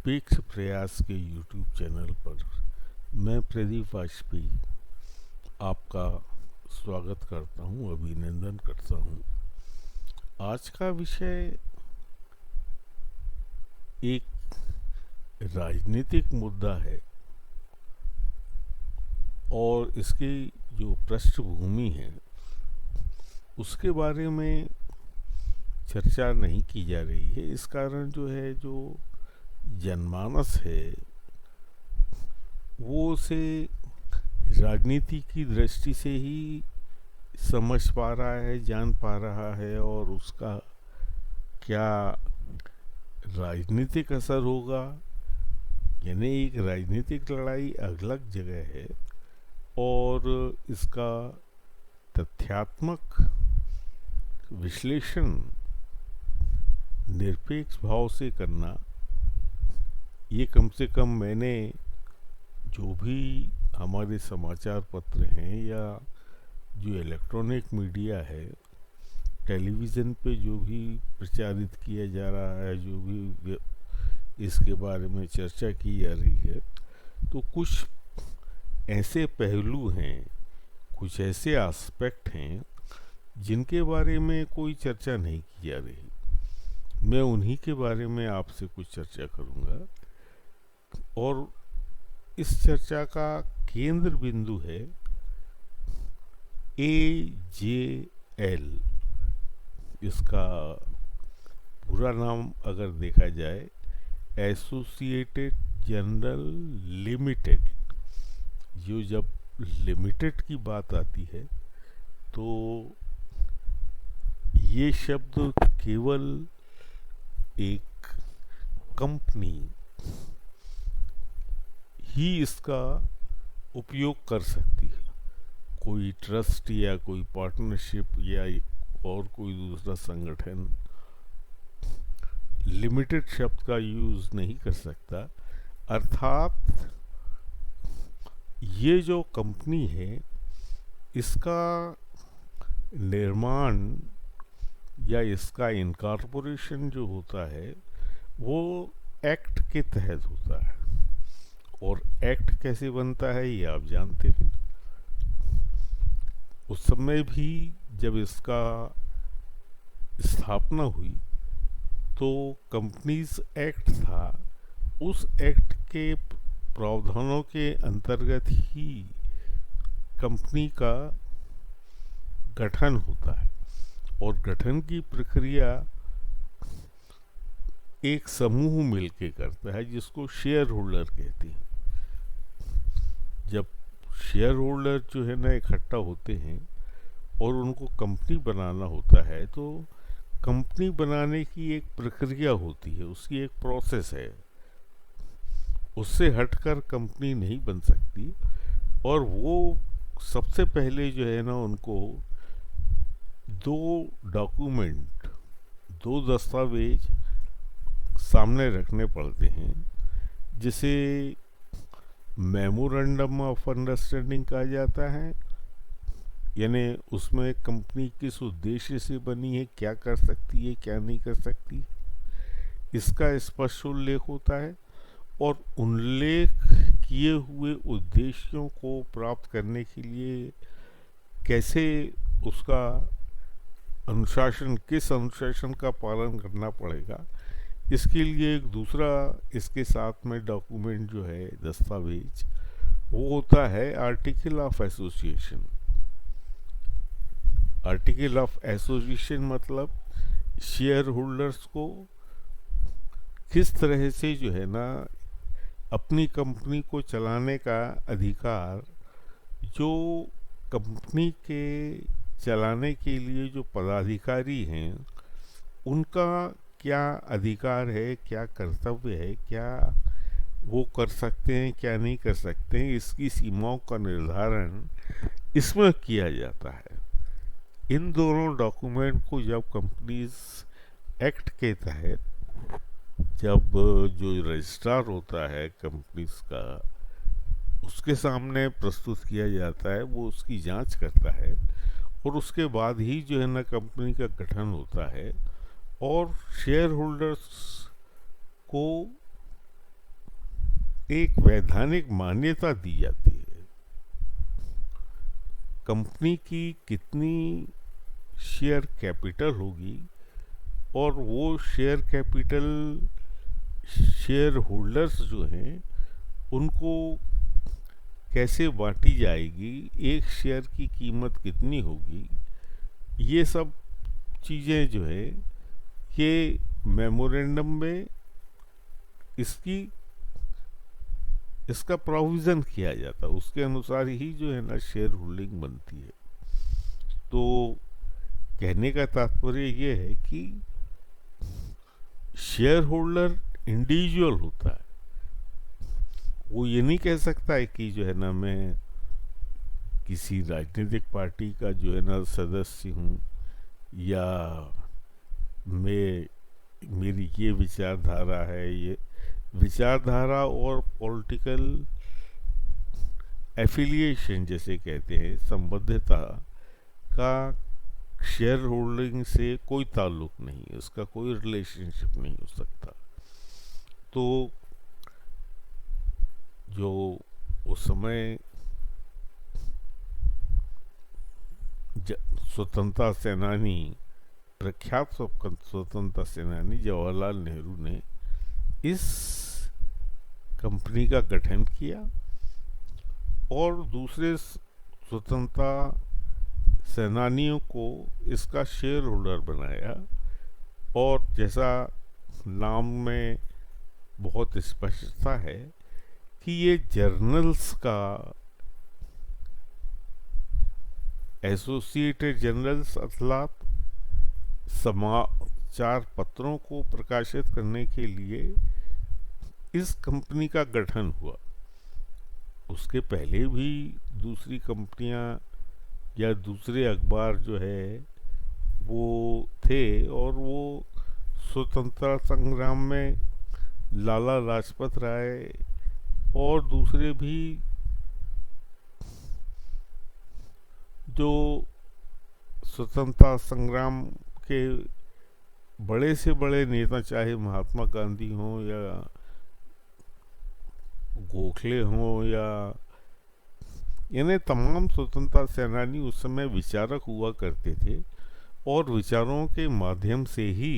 निरपेक्ष प्रयास के यूट्यूब चैनल पर मैं प्रदीप वाजपेयी आपका स्वागत करता हूं, अभिनंदन करता हूं। आज का विषय एक राजनीतिक मुद्दा है और इसकी जो पृष्ठभूमि है उसके बारे में चर्चा नहीं की जा रही है। इस कारण जो जनमानस है वो उसे राजनीति की दृष्टि से ही समझ पा रहा है, जान पा रहा है और उसका क्या राजनीतिक असर होगा, यानी एक राजनीतिक लड़ाई अलग जगह है और इसका तथ्यात्मक विश्लेषण निरपेक्ष भाव से करना, ये कम से कम मैंने जो भी हमारे समाचार पत्र हैं या जो इलेक्ट्रॉनिक मीडिया है, टेलीविज़न पे जो भी प्रचारित किया जा रहा है, जो भी इसके बारे में चर्चा की जा रही है, तो कुछ ऐसे पहलू हैं, कुछ ऐसे एस्पेक्ट हैं जिनके बारे में कोई चर्चा नहीं की जा रही। मैं उन्हीं के बारे में आपसे कुछ चर्चा करूंगा और इस चर्चा का केंद्र बिंदु है AJL। इसका पूरा नाम अगर देखा जाए, एसोसिएटेड जनरल लिमिटेड। जो जब लिमिटेड की बात आती है तो ये शब्द केवल एक कंपनी ही इसका उपयोग कर सकती है। कोई ट्रस्ट या कोई पार्टनरशिप या और कोई दूसरा संगठन लिमिटेड शब्द का यूज़ नहीं कर सकता। अर्थात ये जो कंपनी है इसका निर्माण या इसका इनकॉर्पोरेशन जो होता है वो एक्ट के तहत होता है और एक्ट कैसे बनता है ये आप जानते हैं। उस समय भी जब इसका स्थापना हुई तो कंपनीज एक्ट था, उस एक्ट के प्रावधानों के अंतर्गत ही कंपनी का गठन होता है और गठन की प्रक्रिया एक समूह मिलके करता है जिसको शेयर होल्डर कहते हैं। जब शेयर होल्डर जो है ना इकट्ठा होते हैं और उनको कंपनी बनाना होता है तो कंपनी बनाने की एक प्रक्रिया होती है, उसकी एक प्रोसेस है। उससे हटकर कंपनी नहीं बन सकती और वो सबसे पहले जो है ना उनको दो डॉक्यूमेंट, दो दस्तावेज सामने रखने पड़ते हैं, जिसे मेमोरेंडम ऑफ अंडरस्टैंडिंग कहा जाता है। यानी उसमें कंपनी किस उद्देश्य से बनी है, क्या कर सकती है, क्या नहीं कर सकती, इसका स्पष्ट उल्लेख होता है और उल्लेख किए हुए उद्देश्यों को प्राप्त करने के लिए कैसे उसका अनुशासन, किस अनुशासन का पालन करना पड़ेगा, इसके लिए एक दूसरा इसके साथ में डॉक्यूमेंट जो है, दस्तावेज, वो होता है article of association. Article of association मतलब शेयर होल्डर्स को किस तरह से जो है ना अपनी कंपनी को चलाने का अधिकार, जो कंपनी के चलाने के लिए जो पदाधिकारी हैं उनका क्या अधिकार है, क्या कर्तव्य है, क्या वो कर सकते हैं, क्या नहीं कर सकते हैं, इसकी सीमाओं का निर्धारण इसमें किया जाता है। इन दोनों डॉक्यूमेंट को जब कंपनीज एक्ट के तहत जब जो रजिस्ट्रार होता है कंपनीज का, उसके सामने प्रस्तुत किया जाता है, वो उसकी जांच करता है और उसके बाद ही जो है ना कंपनी का गठन होता है और शेयर होल्डर्स को एक वैधानिक मान्यता दी जाती है। कंपनी की कितनी शेयर कैपिटल होगी और वो शेयर कैपिटल शेयर होल्डर्स जो हैं उनको कैसे बांटी जाएगी, एक शेयर की कीमत कितनी होगी, ये सब चीज़ें जो है ये मेमोरेंडम में इसकी इसका प्रोविज़न किया जाता है। उसके अनुसार ही जो है ना शेयर होल्डिंग बनती है। तो कहने का तात्पर्य ये है कि शेयर होल्डर इंडिविजुअल होता है। वो ये नहीं कह सकता है कि जो है ना मैं किसी राजनीतिक पार्टी का जो है ना सदस्य हूँ, या मैं मेरी ये विचारधारा है। ये विचारधारा और पॉलिटिकल एफिलिएशन जैसे कहते हैं, संबद्धता का शेयर होल्डिंग से कोई ताल्लुक नहीं है, उसका कोई रिलेशनशिप नहीं हो सकता। तो जो उस समय स्वतंत्रता सेनानी, प्रख्यात स्वतंत्रता सेनानी जवाहरलाल नेहरू ने इस कंपनी का गठन किया और दूसरे स्वतंत्रता सेनानियों को इसका शेयर होल्डर बनाया। और जैसा नाम में बहुत स्पष्टता है कि ये जर्नल्स का, एसोसिएटेड जर्नल्स अथलात समाचार पत्रों को प्रकाशित करने के लिए इस कंपनी का गठन हुआ। उसके पहले भी दूसरी कंपनियां या दूसरे अखबार जो है वो थे, और वो स्वतंत्रता संग्राम में लाला लाजपत राय और दूसरे भी जो स्वतंत्रता संग्राम के बड़े से बड़े नेता, चाहे महात्मा गांधी हों या गोखले हों, या यानी तमाम स्वतंत्रता सेनानी उस समय विचारक हुआ करते थे और विचारों के माध्यम से ही,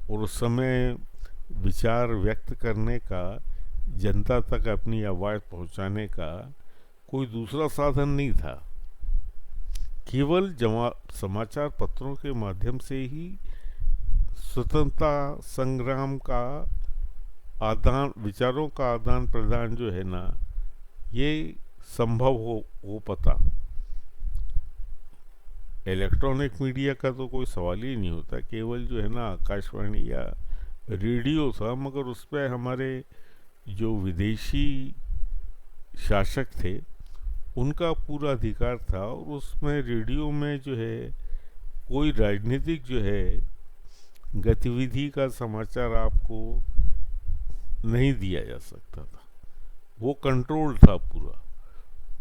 और उस समय विचार व्यक्त करने का, जनता तक अपनी आवाज़ पहुंचाने का कोई दूसरा साधन नहीं था। केवल समाचार पत्रों के माध्यम से ही स्वतंत्रता संग्राम का आदान, विचारों का आदान प्रदान जो है ना, ये संभव हो पता। इलेक्ट्रॉनिक मीडिया का तो कोई सवाल ही नहीं होता, केवल जो है ना आकाशवाणी या रेडियो था, मगर उस पर हमारे जो विदेशी शासक थे उनका पूरा अधिकार था, और उसमें रेडियो में जो है कोई राजनीतिक जो है गतिविधि का समाचार आपको नहीं दिया जा सकता था, वो कंट्रोल था पूरा।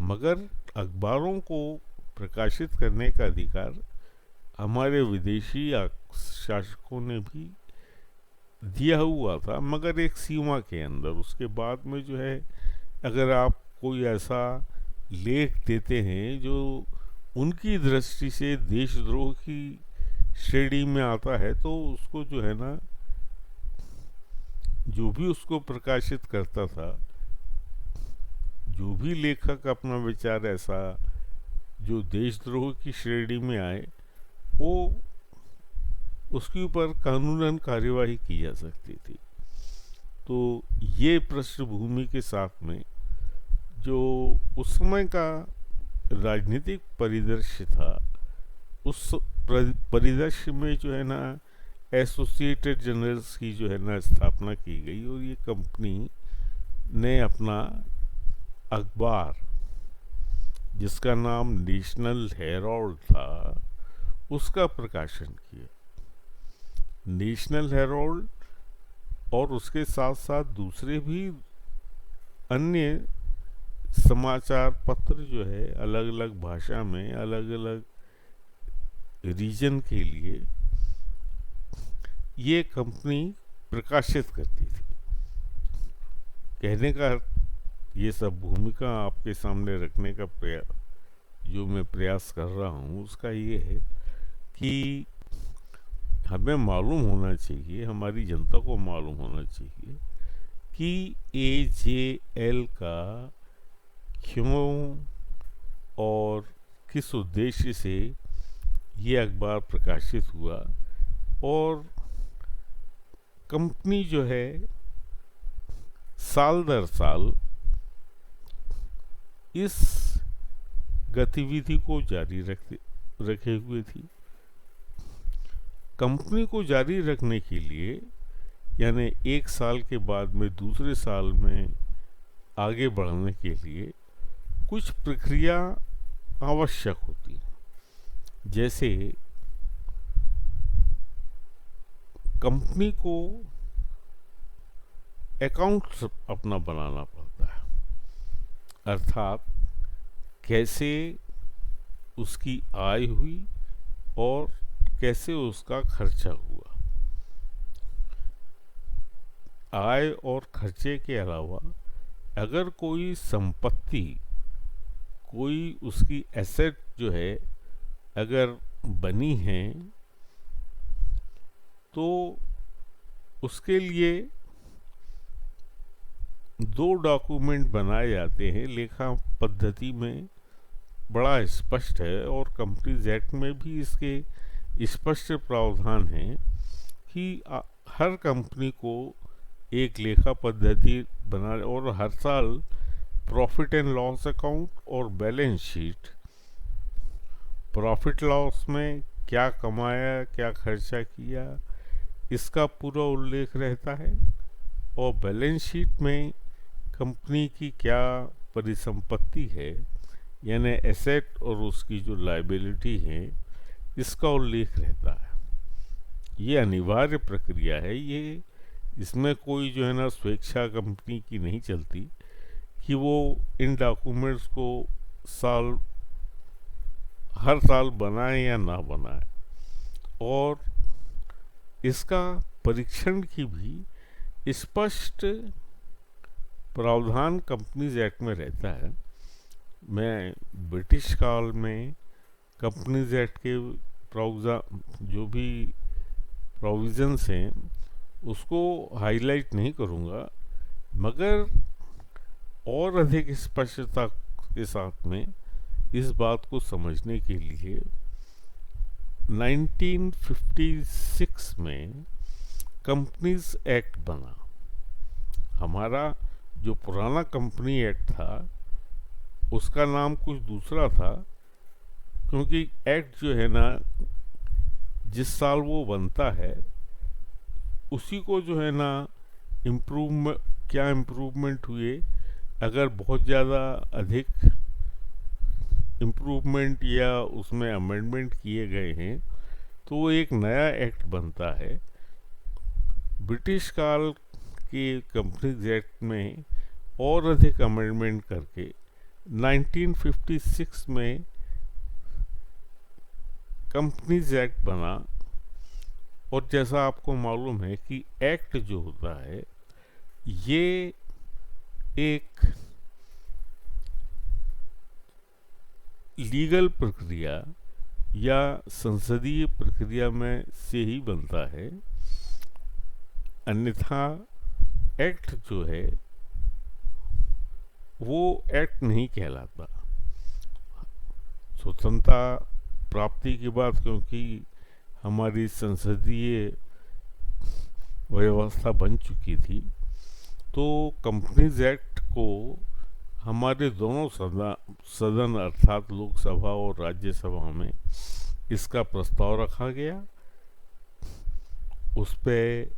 मगर अखबारों को प्रकाशित करने का अधिकार हमारे विदेशी शासकों ने भी दिया हुआ था, मगर एक सीमा के अंदर। उसके बाद में जो है अगर आप कोई ऐसा लेख देते हैं जो उनकी दृष्टि से देशद्रोह की श्रेणी में आता है, तो उसको जो है ना, जो भी उसको प्रकाशित करता था, जो भी लेखक अपना विचार ऐसा जो देशद्रोह की श्रेणी में आए, वो उसके ऊपर कानूनन कार्यवाही की जा सकती थी। तो ये पृष्ठभूमि के साथ में जो उस समय का राजनीतिक परिदृश्य था, उस परिदृश्य में जो है ना एसोसिएटेड जर्नल्स की जो है ना स्थापना की गई, और ये कंपनी ने अपना अखबार जिसका नाम नेशनल हेराल्ड था उसका प्रकाशन किया। नेशनल हेराल्ड और उसके साथ साथ दूसरे भी अन्य समाचार पत्र जो है अलग अलग भाषा में, अलग अलग रीजन के लिए ये कंपनी प्रकाशित करती थी। कहने का ये सब भूमिका आपके सामने रखने का जो मैं प्रयास कर रहा हूँ उसका ये है कि हमें मालूम होना चाहिए, हमारी जनता को मालूम होना चाहिए कि AJL का क्यों और किस उद्देश्य से ये अखबार प्रकाशित हुआ, और कंपनी जो है साल दर साल इस गतिविधि को जारी रखे हुए थी। कंपनी को जारी रखने के लिए यानी एक साल के बाद में दूसरे साल में आगे बढ़ने के लिए कुछ प्रक्रिया आवश्यक होती है। जैसे कंपनी को अकाउंट अपना बनाना पड़ता है, अर्थात कैसे उसकी आय हुई और कैसे उसका खर्चा हुआ। आय और खर्चे के अलावा अगर कोई संपत्ति, कोई उसकी एसेट जो है अगर बनी है तो उसके लिए 2 डॉक्यूमेंट बनाए जाते हैं। लेखा पद्धति में बड़ा स्पष्ट है और कंपनीज एक्ट में भी इसके स्पष्ट प्रावधान है कि हर कंपनी को एक लेखा पद्धति बना और हर साल प्रॉफिट एंड लॉस अकाउंट और बैलेंस शीट, प्रॉफिट लॉस में क्या कमाया, क्या खर्चा किया, इसका पूरा उल्लेख रहता है, और बैलेंस शीट में कंपनी की क्या परिसंपत्ति है यानी एसेट और उसकी जो लायबिलिटी है इसका उल्लेख रहता है। ये अनिवार्य प्रक्रिया है, ये इसमें कोई जो है ना स्वेच्छा कंपनी की नहीं चलती कि वो इन डॉक्यूमेंट्स को हर साल बनाए या ना बनाए। और इसका परीक्षण की भी स्पष्ट प्रावधान कंपनीज एक्ट में रहता है। मैं ब्रिटिश काल में कंपनीज एक्ट के जो भी प्रोविजंस हैं उसको हाईलाइट नहीं करूँगा, मगर और अधिक स्पष्टता के साथ में इस बात को समझने के लिए 1956 में कंपनीज एक्ट बना। हमारा जो पुराना कंपनी एक्ट था उसका नाम कुछ दूसरा था, क्योंकि एक्ट जो है ना जिस साल वो बनता है उसी को जो है ना क्या इम्प्रूवमेंट हुए, अगर बहुत ज़्यादा अधिक इम्प्रूवमेंट या उसमें अमेंडमेंट किए गए हैं तो वो एक नया एक्ट बनता है। ब्रिटिश काल के कंपनीज एक्ट में और अधिक अमेंडमेंट करके 1956 में कंपनीज एक्ट बना। और जैसा आपको मालूम है कि एक्ट जो होता है ये एक लीगल प्रक्रिया या संसदीय प्रक्रिया में से ही बनता है, अन्यथा एक्ट जो है वो एक्ट नहीं कहलाता। स्वतंत्रता प्राप्ति के बाद क्योंकि हमारी संसदीय व्यवस्था बन चुकी थी तो कंपनीज एक्ट को हमारे दोनों सदन अर्थात लोकसभा और राज्यसभा में इसका प्रस्ताव रखा गया। उस पर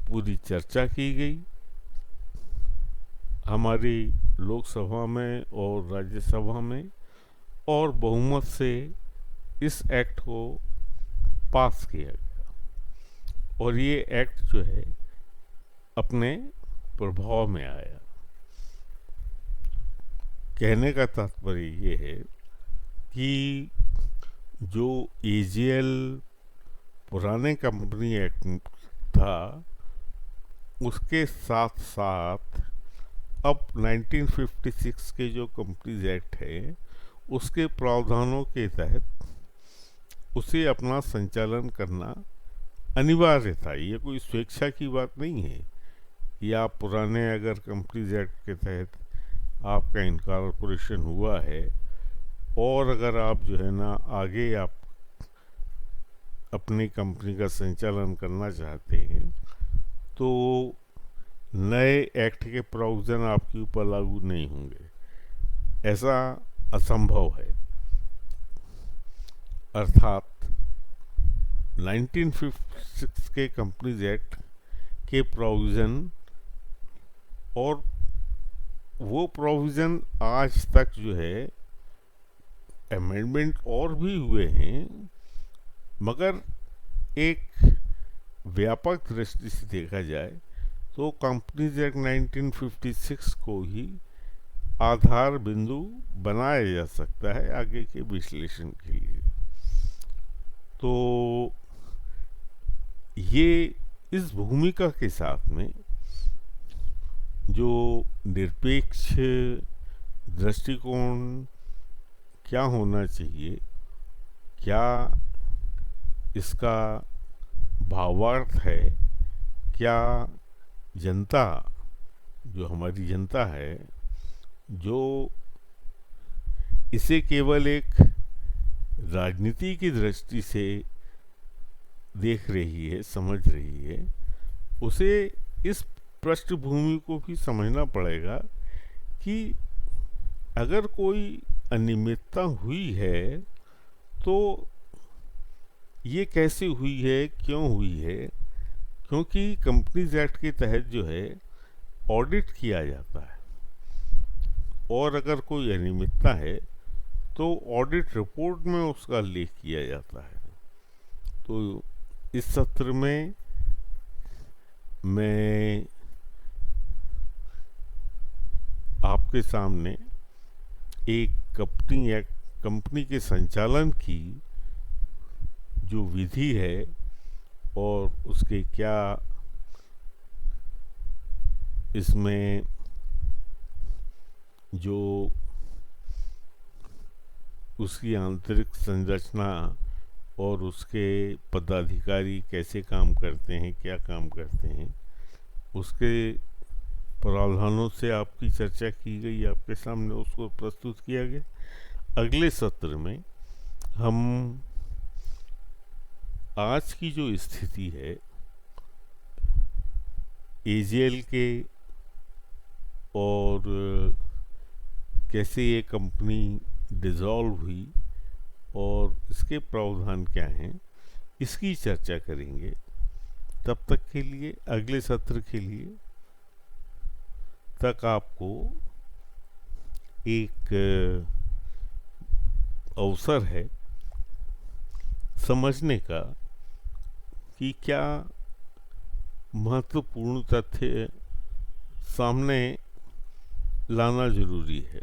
पूरी चर्चा की गई हमारी लोकसभा में और राज्यसभा में, और बहुमत से इस एक्ट को पास किया गया और ये एक्ट जो है अपने प्रभाव में आया। कहने का तात्पर्य ये है कि जो AJL पुराने कंपनी एक्ट था उसके साथ साथ अब 1956 के जो कंपनीज एक्ट है उसके प्रावधानों के तहत उसे अपना संचालन करना अनिवार्य था। ये कोई स्वेच्छा की बात नहीं है कि आप पुराने अगर कंपनीज एक्ट के तहत आपका इनकॉर्पोरेशन हुआ है और अगर आप जो है ना आगे आप अपनी कंपनी का संचालन करना चाहते हैं तो नए एक्ट के प्रावधान आपके ऊपर लागू नहीं होंगे, ऐसा असंभव है। अर्थात 1956 के कंपनीज एक्ट के प्रोविज़न और वो प्रोविज़न आज तक जो है अमेंडमेंट और भी हुए हैं, मगर एक व्यापक दृष्टि से देखा जाए तो कंपनीज एक्ट 1956 को ही आधार बिंदु बनाया जा सकता है आगे के विश्लेषण के लिए। तो ये इस भूमिका के साथ में जो निरपेक्ष दृष्टिकोण क्या होना चाहिए, क्या इसका भावार्थ है, क्या जनता जो हमारी जनता है जो इसे केवल एक राजनीति की दृष्टि से देख रही है, समझ रही है, उसे इस पृष्ठभूमि को भी समझना पड़ेगा कि अगर कोई अनियमितता हुई है तो ये कैसे हुई है, क्यों हुई है। क्योंकि कंपनीज एक्ट के तहत जो है ऑडिट किया जाता है और अगर कोई अनियमितता है तो ऑडिट रिपोर्ट में उसका उल्लेख किया जाता है। तो इस सत्र में मैं आपके सामने एक कंपनी के संचालन की जो विधि है और उसके क्या इसमें जो उसकी आंतरिक संरचना और उसके पदाधिकारी कैसे काम करते हैं, क्या काम करते हैं, उसके प्रावधानों से आपकी चर्चा की गई, आपके सामने उसको प्रस्तुत किया गया। अगले सत्र में हम आज की जो स्थिति है एजीएल के और कैसे ये कंपनी डिसॉल्व हुई और इसके प्रावधान क्या हैं, इसकी चर्चा करेंगे। तब तक के लिए, अगले सत्र के लिए तक आपको एक अवसर है समझने का कि क्या महत्वपूर्ण तथ्य सामने लाना जरूरी है।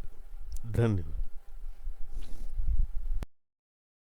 धन्यवाद।